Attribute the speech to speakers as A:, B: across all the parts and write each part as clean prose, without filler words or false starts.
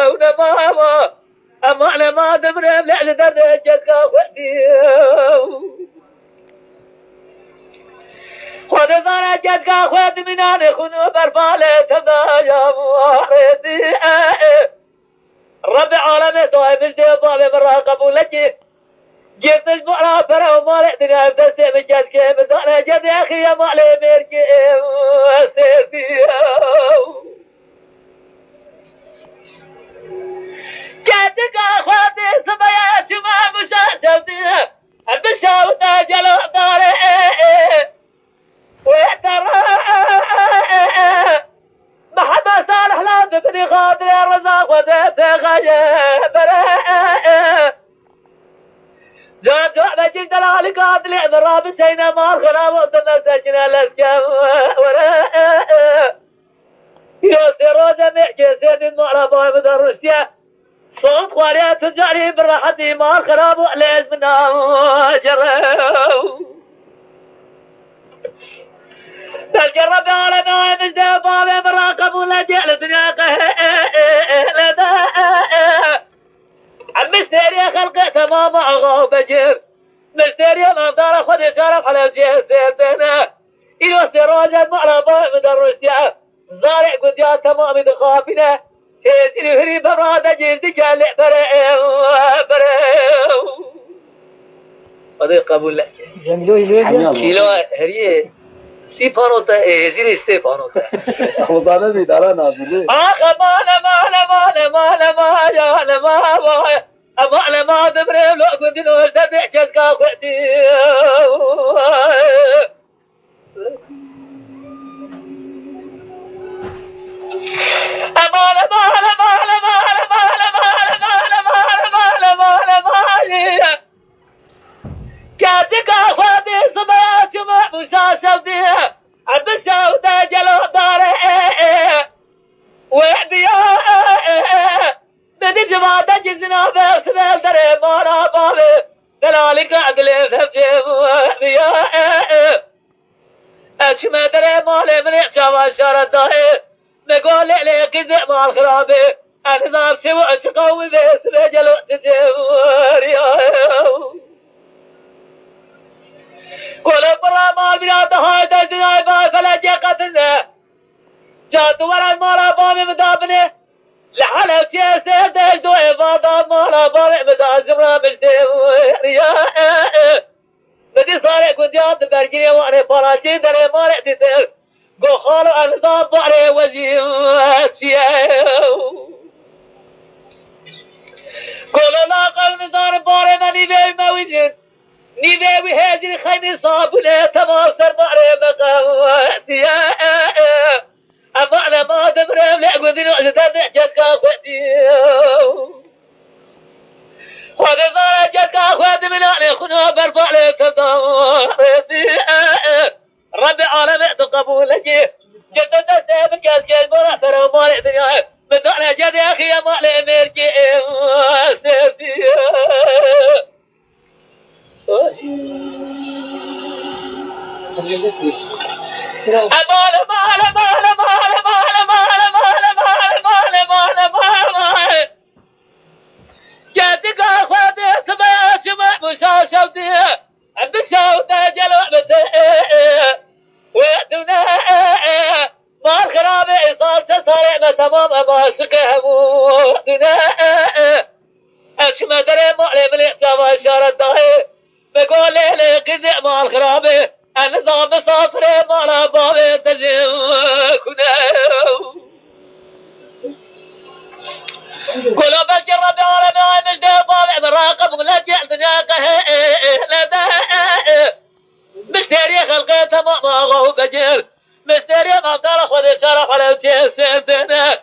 A: ونبابا أما أنا ما دبرم لعل درجتك ودي خود درجتك خود منان خنو برفالة تبايا واردي رب العالمين طيب الجيب بابي مراقب ولك جبت البقرة فرا ومالك دنيا بدسي من جدك بدانا جد يا أخي يا مالي ميركي سيدي جدك أخواتي سبايا شما مشاشفتي المشاوطة جلو داري ويحترى محمد صالح لا تبني خاطري الرزاق وديت غيبري جاء بجيب دلالي قاتل اعذراب سينا مال خراب وطنا سجنا لسكا يوسي روزا ميحكي سيد المعربة مدرستيا صوت خواريات تجاري بالراحتي مال خراب وعليز منا جرب الجرب على نايم الجباب مراقب ولا جعل دنياك لدى المستريا خلقه تمام عغو بجر مستريا ما دار خد شرف على وجه سيدنا إلو استراجة معربة مدرسيا زارع قديات تمام دخافنا هيزي هري برادة جلد جالع بريو هذا قبول لك كيلو هري سيبانوتا هيزي سيبانوتا
B: خدانه بیداره نازلی
A: ما دبري لو كنت نقول تبع شكا وحدي كاتك اخواتي سمعت شمع مشاشفتي البشاوطة جلو داري وحدي بدي جماعة جزنا بسبيل دري مانا بابي دلالك عقلي ففجي وحدي اشما دري مالي من احشام الشارة داهي نقول لي قزع مع الخرابي النظام شوع شقوي بسبيل جلو تجيوري كل برا مال بلاد هاي دجناي باي فلا جي قتلنا جاتو ورا المارا بامي مدابني لحاله شي سير دج دو افاضا مارا بامي مدازمرا مجدي بدي صاري كنتيات برجري واني فراشي دري ماري تتر قو خالو النظام باري وجي كل لاقل نظام باري مني بي موجد نيبي وهاجر خيني صاب ولا تماصر باري مقاواتي أما أنا ما دبرم لأقودي نعجد نحجدك أخواتي هذا ما نحجدك أخواتي من أعني خنو برفع لك الضواتي ربي عالم تقبولك جدد سيبك أسكيل مرة ترى مالي دنيا من أعني جد يا أخي يا مالي ميركي سيدي جاتك اخواتي سمعت شمع مشاشفتي بشاوطة جلوبتي ويعتنا ما الخرابي صارت صارع تمام ما سكهمونا اشما دري مالي من احساب اشارة داهي بقول لي قزع مع الخرابي النظام صافري مع بابي تجيكنا قولوا بجرب عالمي مجدي بابي مراقب ولا جعل دنياك لدى مشتري خلقيته ما غو بجير مشتري ما بتعرف خذ شرف على وجه سيدنا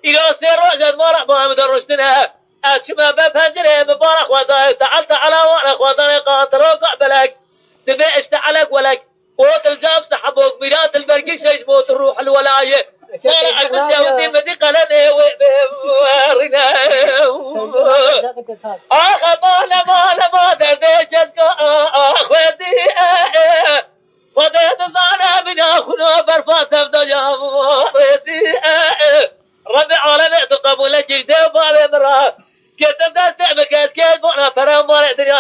A: إلو سير وجد مرح ما مدرشتنا أشما بفجري مبارك وضاي تعالت على ورق وطريقات روقع بلك تبي اشتعلك ولك قوت الجاب سحبوك ميلاد البرقي شيش موت الروح الولاية طالع المشاوتي بدي قلني وارنا آخ ما درديشتك أخوتي فضيت الظانا من أخونا برفات أفضل يا ربي عالمي جیده بابه مرا کتم دست مکس کرد بنا پرم مال دنیا